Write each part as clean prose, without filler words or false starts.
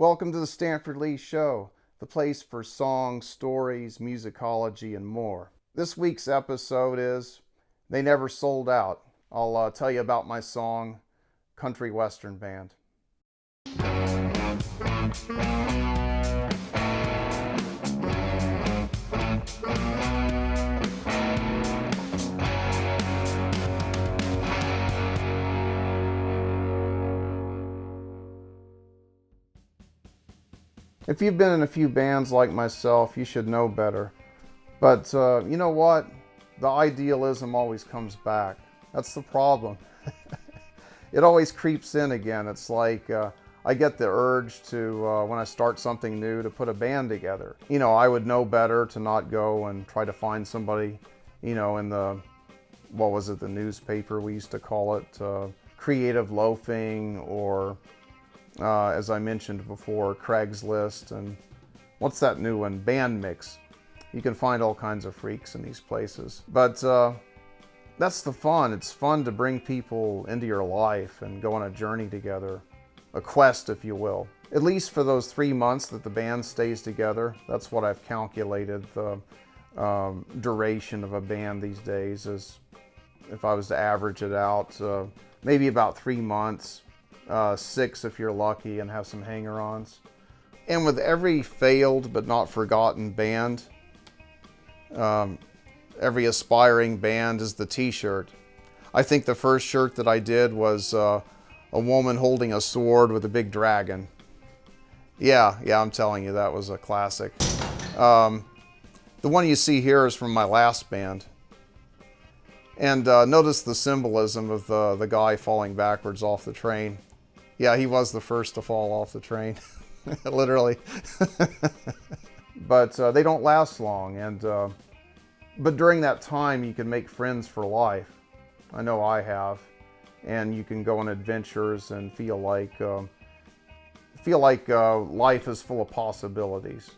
Welcome to the Stanford Lee Show, the place for songs, stories, musicology, and more. This week's episode is They Never Sold Out. I'll tell you about my song, Country Western Band. If you've been in a few bands like myself, you should know better. But you know what? The idealism always comes back. That's the problem. It always creeps in again. It's like I get the urge to, when I start something new, to put a band together. You know, I would know better to not go and try to find somebody, you know, in the, what was it, the newspaper we used to call it, creative loafing, or as I mentioned before, Craigslist, and what's that new one? Band Mix. You can find all kinds of freaks in these places. But that's the fun. It's fun to bring people into your life and go on a journey together. A quest, if you will. At least for those 3 months that the band stays together. That's what I've calculated the duration of a band these days is, if I was to average it out, maybe about 3 months. 6 if you're lucky and have some hanger-ons. And with every failed but not forgotten band, every aspiring band is the t-shirt. I think the first shirt that I did was a woman holding a sword with a big dragon. Yeah, I'm telling you, that was a classic. The one you see here is from my last band. And notice the symbolism of the guy falling backwards off the train. Yeah, he was the first to fall off the train, literally. But they don't last long, and but during that time you can make friends for life. I know I have, and you can go on adventures and feel like life is full of possibilities.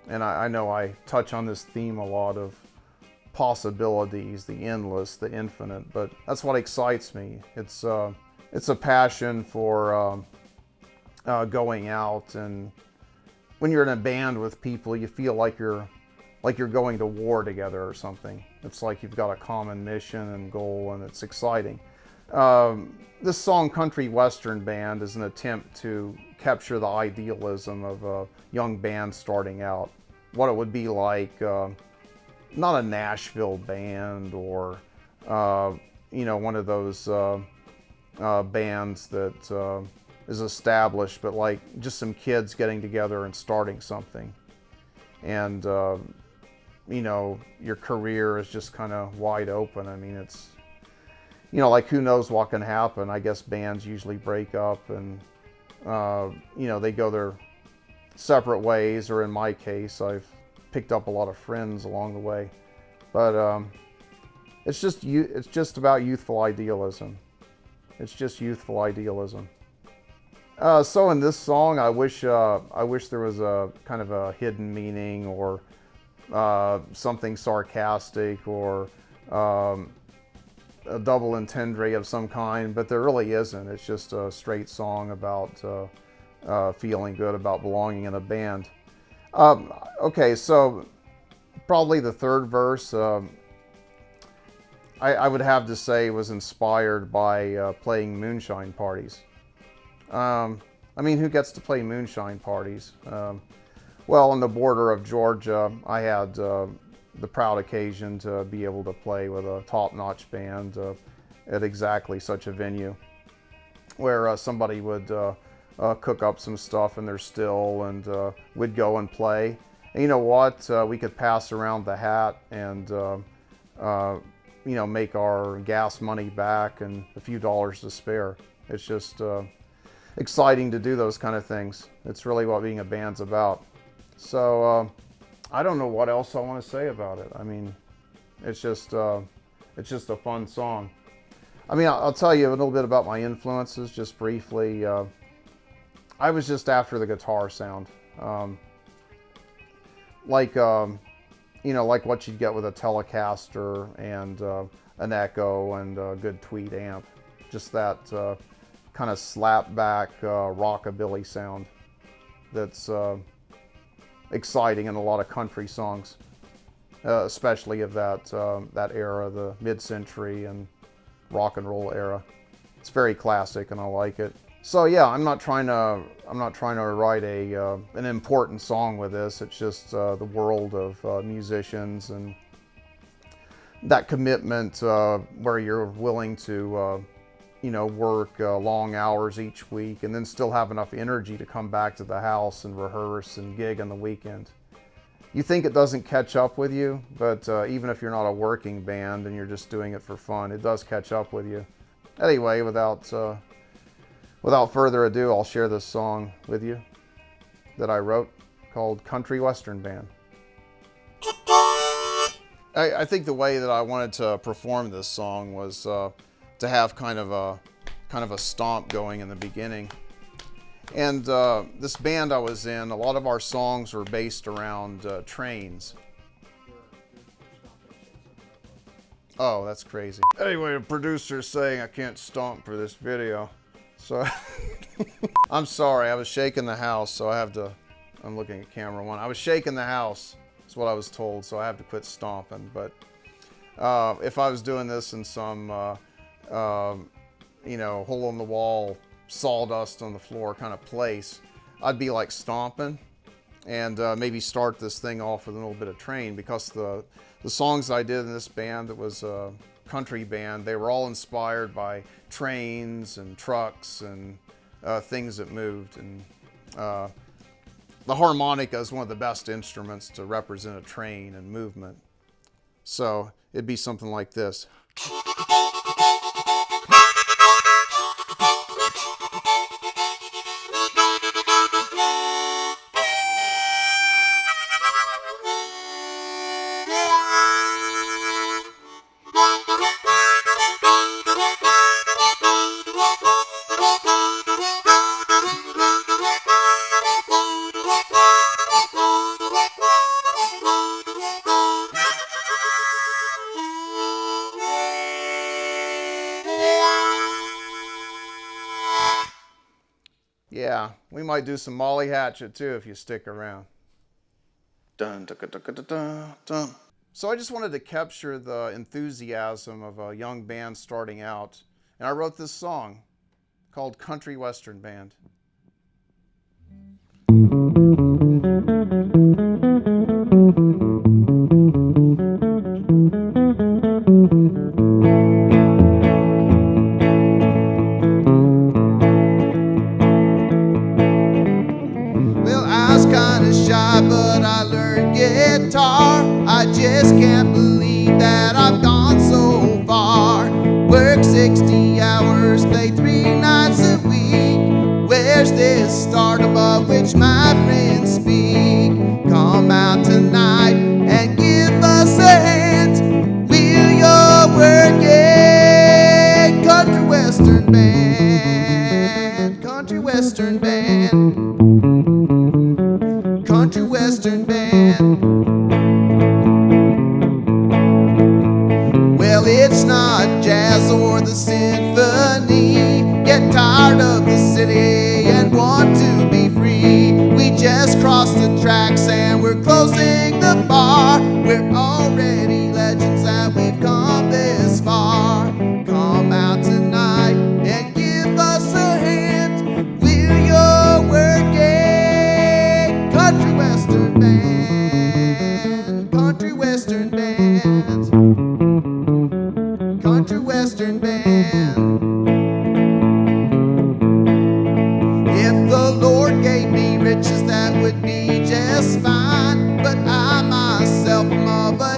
And I know I touch on this theme a lot of possibilities, the endless, the infinite, but that's what excites me. It's a passion for going out, and when you're in a band with people, you feel like you're going to war together or something. It's like you've got a common mission and goal, and it's exciting. This song, Country Western Band, is an attempt to capture the idealism of a young band starting out. What it would be like, not a Nashville band or one of those bands that is established, but like just some kids getting together and starting something. And your career is just kind of wide open. I mean, it's, like, who knows what can happen. I guess bands usually break up and they go their separate ways, or in my case, I've picked up a lot of friends along the way. But it's just about youthful idealism. It's just youthful idealism. So in this song, I wish there was a kind of a hidden meaning, or something sarcastic, or a double entendre of some kind, but there really isn't. It's just a straight song about feeling good about belonging in a band. Okay, so probably the third verse, I would have to say was inspired by playing moonshine parties. I mean, who gets to play moonshine parties? Well, on the border of Georgia, I had the proud occasion to be able to play with a top-notch band at exactly such a venue, where somebody would cook up some stuff in their still, and we'd go and play. And you know what? We could pass around the hat and make our gas money back and a few dollars to spare. It's just exciting to do those kind of things. It's really what being a band's about. So I don't know what else I want to say about it. I mean, it's just a fun song. I mean, I'll tell you a little bit about my influences just briefly. I was just after the guitar sound, like what you'd get with a Telecaster and an Echo and a good tweed amp. Just that kind of slap back rockabilly sound. that's exciting in a lot of country songs, especially of that era, the mid-century and rock and roll era. It's very classic, and I like it. So yeah, I'm not trying to write an important song with this. It's just the world of musicians and that commitment where you're willing to work long hours each week and then still have enough energy to come back to the house and rehearse and gig on the weekend. You think it doesn't catch up with you, but even if you're not a working band and you're just doing it for fun, it does catch up with you. Anyway, without further ado, I'll share this song with you that I wrote called Country Western Band. I think the way that I wanted to perform this song was to have kind of a stomp going in the beginning. And this band I was in, a lot of our songs were based around trains. Oh, that's crazy. Anyway, the producer's saying I can't stomp for this video. So I'm sorry, I was shaking the house, so I'm looking at camera one. I was shaking the house. That's what I was told, so I have to quit stomping. But if I was doing this in some, hole in the wall, sawdust on the floor kind of place, I'd be like stomping and maybe start this thing off with a little bit of train, because the songs I did in this band that was a country band, they were all inspired by trains and trucks and things that moved. And the harmonica is one of the best instruments to represent a train and movement. So it'd be something like this. Yeah, we might do some Molly Hatchet too if you stick around. Dun, dun, dun, dun, dun, dun. So I just wanted to capture the enthusiasm of a young band starting out, and I wrote this song called Country Western Band. But I learned guitar. I just can't believe that I've gone so far. Work 60 hours, play 3 nights a week. Where's this stardom of which my friends speak? Come out tonight and give us a hand. Will you work it? Country Western Band. Country Western Band. Country Western Band. Well, it's not jazz or the symphony. Get tired of the city and want to be free. We just crossed the tracks and we're closing the bar. We're already legends and we've come this far. Come out tonight and give us a hand. Will you work it? Country Western Band. Country Western Band. Country Western Band. If the Lord gave me riches, that would be just fine. But I myself am of a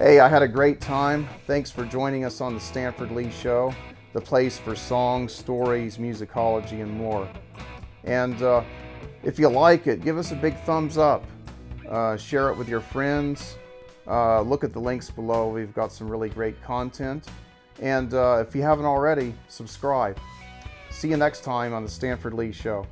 Hey, I had a great time. Thanks for joining us on the Stanford Lee Show, the place for songs, stories, musicology, and more. And if you like it, give us a big thumbs up. Share it with your friends. Look at the links below. We've got some really great content. And if you haven't already, subscribe. See you next time on the Stanford Lee Show.